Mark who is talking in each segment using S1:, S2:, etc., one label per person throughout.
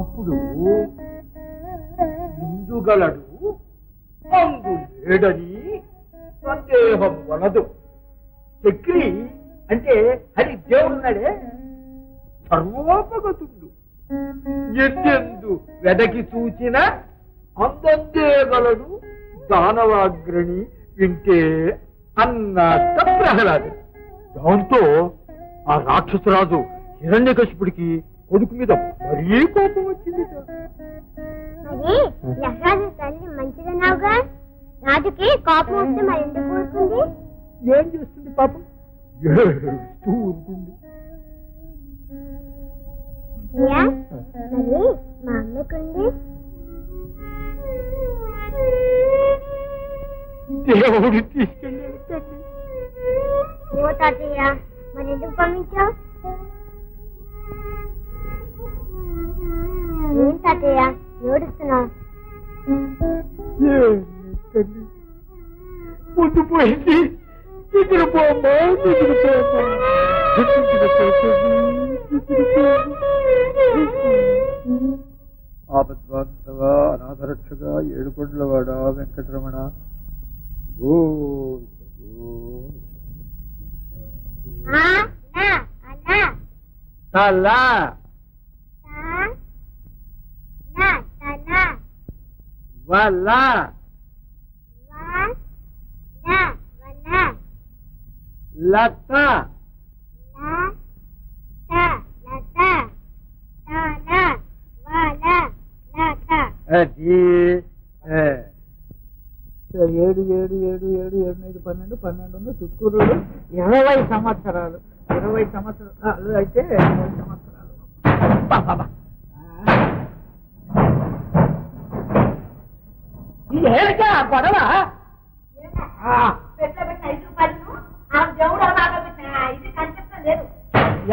S1: అప్పుడు ఇందుగలడు అందు లేడని సందేహం వలదు. చక్రి అంటే హరి దేవుడున్నాడే సర్వోపగతుడు. ఎందెందు వెదకి చూచిన అందందేగలడు దానవాగ్రణి వింటే అన్నట్ట ప్రహ్లాదు. దాంతో ఆ రాక్షసరాజు హిరణ్యకశిపుడికి కొడుకు మీద మరీ కోపం వచ్చింది.
S2: తల్లి మంచిదన్నావుగా, రాజుకి కోపం వస్తే మరి ఎందుకు ఊరుకుంది?
S1: ఏం చేస్తుంది పాపం, ఏడుస్తూ ఊరుకుంది.
S2: మరి మా అమ్మకుంది
S1: దేవుడు తీసుకెళ్ళాడు తల్లి.
S2: ఓ తాతయ్య, మరి ఎందుకు పంపించావు? ఏం తాతయ్య ఏడుస్తున్నావు?
S1: తల్లి ముందు పోయింది, నిద్రపోమ్మా నిద్రపోమ్మా. ఆపద్వాంతవ అనాథరక్షక ఏడుకొండలవాడ వెంకటరమణ లత అది 7 7 7 7 8 12 12 చుక్కూరు 20 సంవత్సరాలు. 20 సంవత్సరాలు అయితే 20 సంవత్సరాలు. ఏమిటా గొడవ?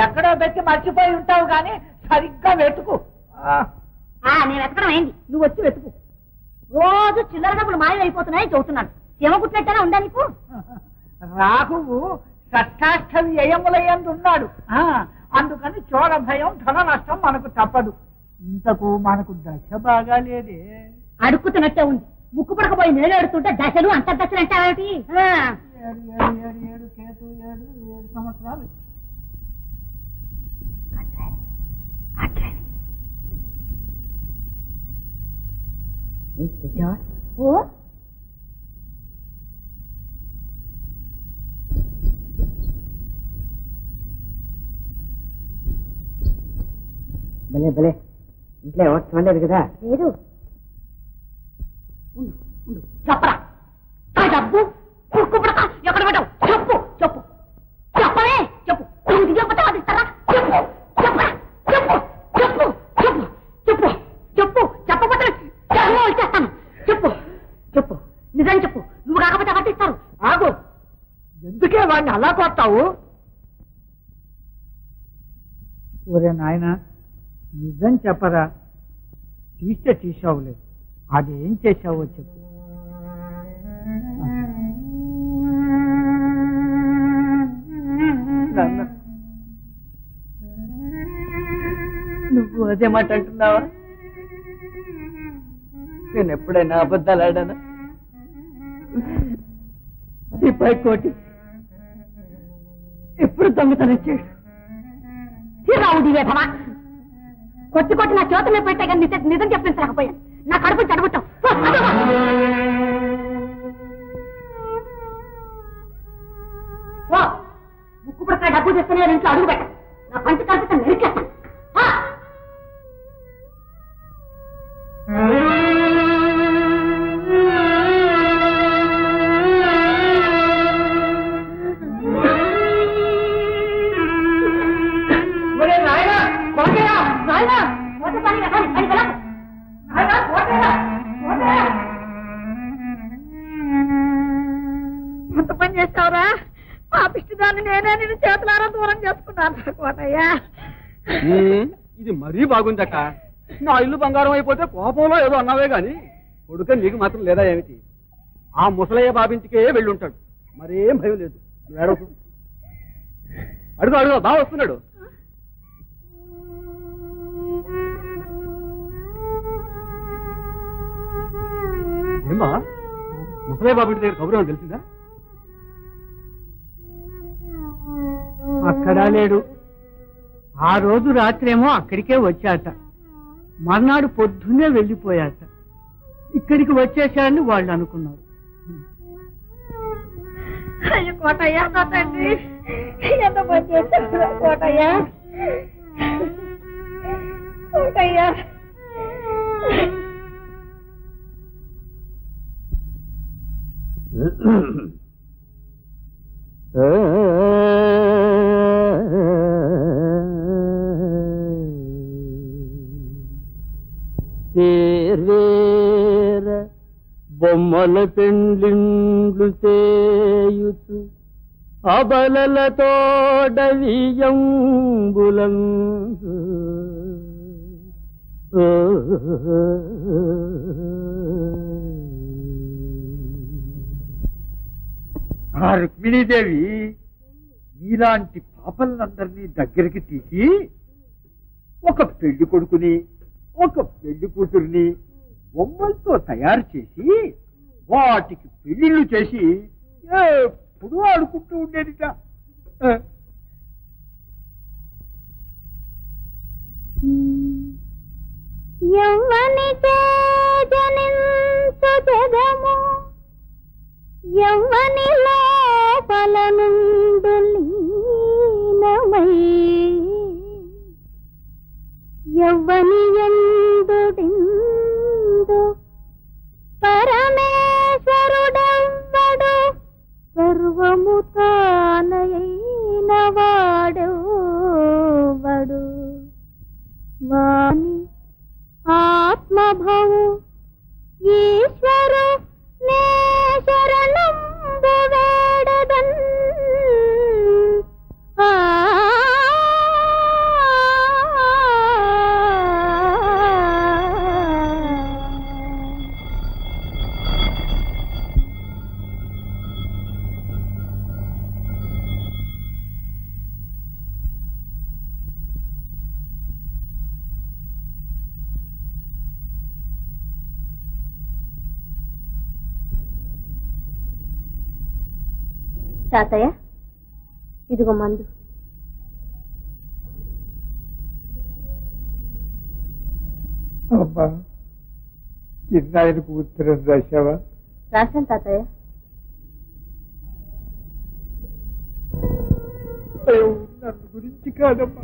S1: ఎక్కడో పెట్టి మర్చిపోయి ఉంటావు కానీ సరిగ్గా వెతుకు.
S3: నేను వెతకడం అయింది, నువ్వు వచ్చి వెతుకు. రోజు చిల్లర డబ్బులు మాయమైపోతున్నాయి చెబుతున్నాను. శివ కుట్టినట్టేనా ఉందా నీకు?
S1: రాహువు షష్టాష్ట వ్యయములయందు ఉన్నాడు, అందుకని చోర భయం ధన నష్టం మనకు తప్పదు. ఇంతకు మనకు దశ బాగా లేదే.
S3: అడుక్కుతున్నట్టే ఉంది. ముక్కు పడకపోయి నేను ఎడుతుంటే దశలు అంతర్దశలు అంటావేమిటి?
S1: 7 కేతు 7 సంవత్సరాలు.
S4: భలే భలే, ఇంట్లో ఎవరు చూడలేదు కదా?
S3: లేదు. చెప్పరా డబ్బు కుక్కు పడక ఎక్కడ పెట్టావు? చెప్పు చెప్పు చెప్పవే చెప్పు. ఇది చెప్పతే అది ఇస్తారా? చెప్పు చెప్పరా చెప్పు చెప్పు చెప్పు చెప్పు చెప్పు చెప్పకపోతే వచ్చేస్తాను. చెప్పు చెప్పు నిజం చెప్పు. నువ్వు కాకపోతే ఎవరు ఇస్తారు?
S1: ఆగు, ఎందుకే వాడిని అలా కొట్టావు? ఒరే నాయన, నిజం చెప్పరా. తీస్తే తీసావులే, అదేం చేశావో చెప్పు.
S4: నువ్వు అదే మాట అంటున్నావా? నేను ఎప్పుడైనా అబద్ధాలు ఆడానా? సిపాయి కోటి ఎప్పుడు దొంగతనం చేయడు.
S3: కొట్టి కొట్టి నా చేతుల్లో పెట్టా కానీ నిజం చెప్పించలేకపోయాను. నా కడుపు చెడగొట్టావు. ముక్కు పడక డబ్బు తెస్తున్నా ఇంట్లో అడుగు పెట్ట. నా పంచి కలిపితే నరికేస్తాను. ఎంత పని చేస్తావురా? పాపిష్టిదాన్ని నేనే నేను చేతులారా దూరం చేసుకున్నాను కోటయ్యా.
S5: ఇది మరీ బాగుందక్క. నా ఇల్లు బంగారం అయిపోతే కోపంలో ఏదో అన్నావే గాని కొడుక నీకు మాత్రం లేదా ఏమిటి? ఆ ముసలయ్య బాబింటికే వెళ్ళుంటాడు, మరేం భయం లేదు. అడుగు అడుగు, బాగా వస్తున్నాడు. ఏమా ముసలయ్య బాబు ఇంటి దగ్గర కబురు ఏమో తెలిసిందా?
S1: అక్కడా లేడు. ఆ రోజు రాత్రేమో అక్కడికే వచ్చాట, మర్నాడు పొద్దున్నే వెళ్ళిపోయాట. ఇక్కడికి వచ్చేసారని వాళ్ళు అనుకున్నారు.
S3: అయ్యో కోటయ్య, నా తండ్రి ఎంత పని చేశారు కోటయ్య. కోటయ్య
S4: వేర బొమ్మల పెండ్లిండ్లు చేయుచు అబలలతోడవియంబులం
S6: ఆ రుక్మిణీదేవి ఇలాంటి పాపలందరినీ దగ్గరికి తీసి ఒక పెళ్లి కొడుకుని ఒక పెళ్లి కూతుర్ని బొమ్మలతో తయారు చేసి వాటికి పెళ్లిళ్ళు చేసి ఎప్పుడు ఆడుకుంటూ ఉండేదిట.
S2: యవ్వని జనించు జగము యవ్వని లోపల నుండు లీనమై యవ్వని ఎందుడిందు పరమేశ్వరుడెవ్వడు సర్వము తానయైన వాడెవ్వడు వాని ఆత్మభవు ఈశ్వరు నే శరణంబు వేడదన్ తాతయ్య, ఇదిగో మందు.
S6: అమ్మా, చిన్నాయనకు ఉత్తరం రాశావా?
S2: రాశాను తాతయ్య.
S6: అయ్యో, నన్ను గురించి కాదమ్మా,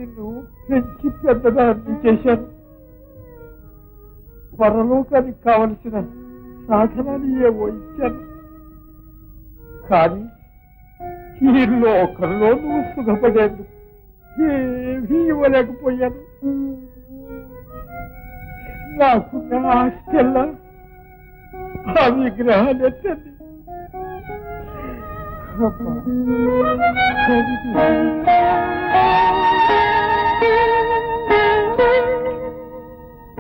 S6: నిన్ను పెంచి పెద్దదాన్ని చేశాను. పరలోకానికి కావలసిన సాధనాన్ని ఏవో ఇచ్చాను, కానీ ఈ లోకంలో నువ్వు సుఖపడేందుకు ఏమీ ఇవ్వలేకపోయాను. నాకున్న ఆస్తిల్లా ఆ విగ్రహాన్ని ఎత్తండి. అమ్మా,